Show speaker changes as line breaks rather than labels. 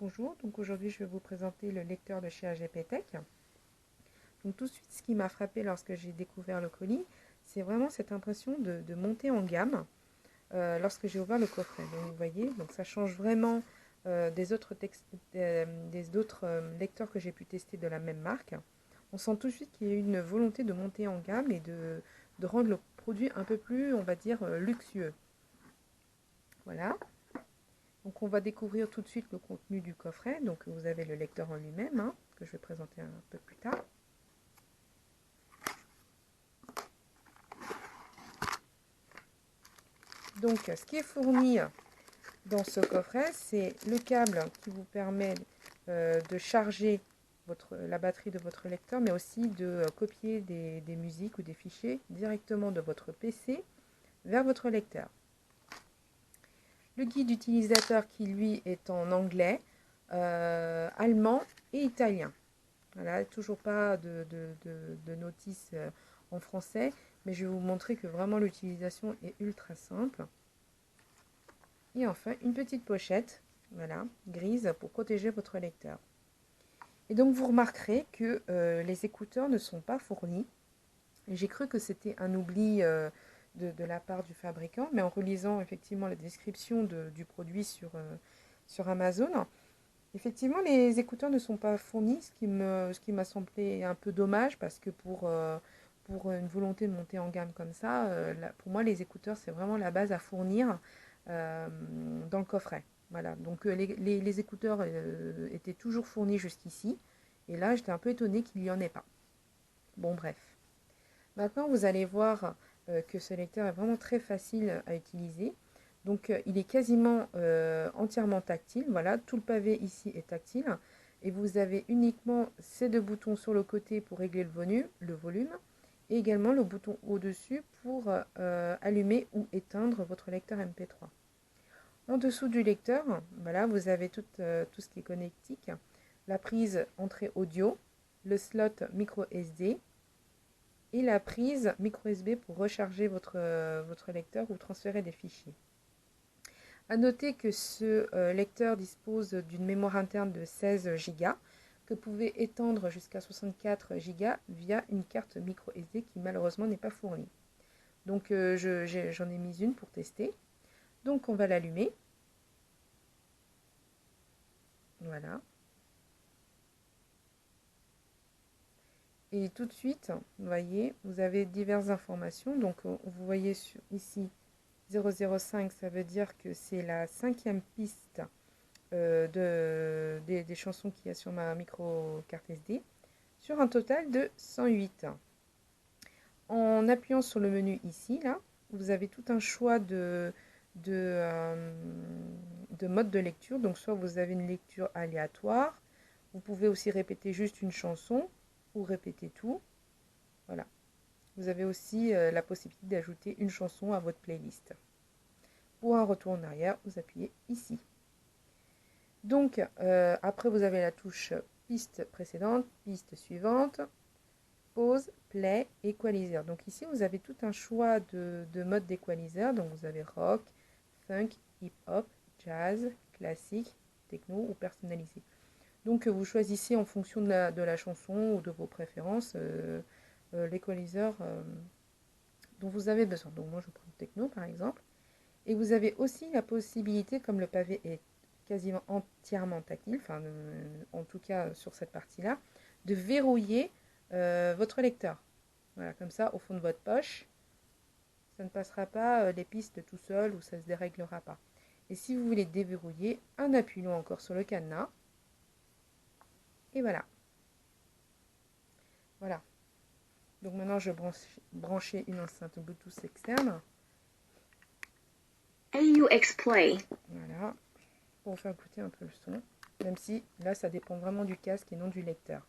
Bonjour, donc aujourd'hui je vais vous présenter le lecteur de chez AGP-Tech. Donc tout de suite, ce qui m'a frappé lorsque j'ai découvert le colis, c'est vraiment cette impression de monter en gamme lorsque j'ai ouvert le coffret. Donc vous voyez, donc ça change vraiment des autres lecteurs que j'ai pu tester de la même marque. On sent tout de suite qu'il y a une volonté de monter en gamme et de rendre le produit un peu plus, on va dire, luxueux. Voilà. Donc on va découvrir tout de suite le contenu du coffret. Donc vous avez le lecteur en lui-même, que je vais présenter un peu plus tard. Donc ce qui est fourni dans ce coffret, c'est le câble qui vous permet de charger la batterie de votre lecteur, mais aussi de copier des musiques ou des fichiers directement de votre PC vers votre lecteur. Le guide utilisateur qui lui est en anglais, allemand et italien. Voilà, toujours pas de notice en français, mais je vais vous montrer que vraiment l'utilisation est ultra simple. Et enfin, une petite pochette, voilà, grise pour protéger votre lecteur. Et donc vous remarquerez que les écouteurs ne sont pas fournis. J'ai cru que c'était un oubli de la part du fabricant, mais en relisant effectivement la description du produit sur Amazon, effectivement les écouteurs ne sont pas fournis, ce qui m'a semblé un peu dommage parce que pour une volonté de monter en gamme comme ça, pour moi les écouteurs c'est vraiment la base à fournir dans le coffret. Voilà, donc les écouteurs étaient toujours fournis jusqu'ici, et là j'étais un peu étonnée qu'il n'y en ait pas. Bon bref. Maintenant vous allez voir que ce lecteur est vraiment très facile à utiliser. Donc il est quasiment entièrement tactile. Voilà, tout le pavé ici est tactile. Et vous avez uniquement ces deux boutons sur le côté pour régler le volume. Et également le bouton au-dessus pour allumer ou éteindre votre lecteur MP3. En dessous du lecteur, voilà, vous avez tout ce qui est connectique. La prise entrée audio, le slot micro SD et la prise micro USB pour recharger votre lecteur ou transférer des fichiers. A noter que ce lecteur dispose d'une mémoire interne de 16 Go que vous pouvez étendre jusqu'à 64 Go via une carte micro SD qui malheureusement n'est pas fournie. Donc j'en ai mis une pour tester. Donc on va l'allumer. Voilà. Et tout de suite, vous voyez, vous avez diverses informations. Donc vous voyez ici 005, ça veut dire que c'est la 5e piste des chansons qu'il y a sur ma micro carte SD, sur un total de 108. En appuyant sur le menu ici, là, vous avez tout un choix de mode de lecture. Donc soit vous avez une lecture aléatoire, vous pouvez aussi répéter juste une chanson ou répéter tout. Voilà. Vous avez aussi la possibilité d'ajouter une chanson à votre playlist. Pour un retour en arrière, vous appuyez ici. Donc, après, vous avez la touche piste précédente, piste suivante, pause, play, equalizer. Donc ici, vous avez tout un choix de mode d'équalizer. Donc, vous avez rock, funk, hip-hop, jazz, classique, techno ou personnalisé. Donc, vous choisissez en fonction de la chanson ou de vos préférences l'équalizer dont vous avez besoin. Donc, moi, je prends le techno, par exemple. Et vous avez aussi la possibilité, comme le pavé est quasiment entièrement tactile, enfin en tout cas sur cette partie-là, de verrouiller votre lecteur. Voilà, comme ça, au fond de votre poche, ça ne passera pas les pistes tout seul ou ça ne se déréglera pas. Et si vous voulez déverrouiller, un appui long encore sur le cadenas. Et voilà. Voilà. Donc maintenant, je brancher une enceinte Bluetooth externe.
AUX Play.
Voilà. Pour vous faire écouter un peu le son. Même si là, ça dépend vraiment du casque et non du lecteur.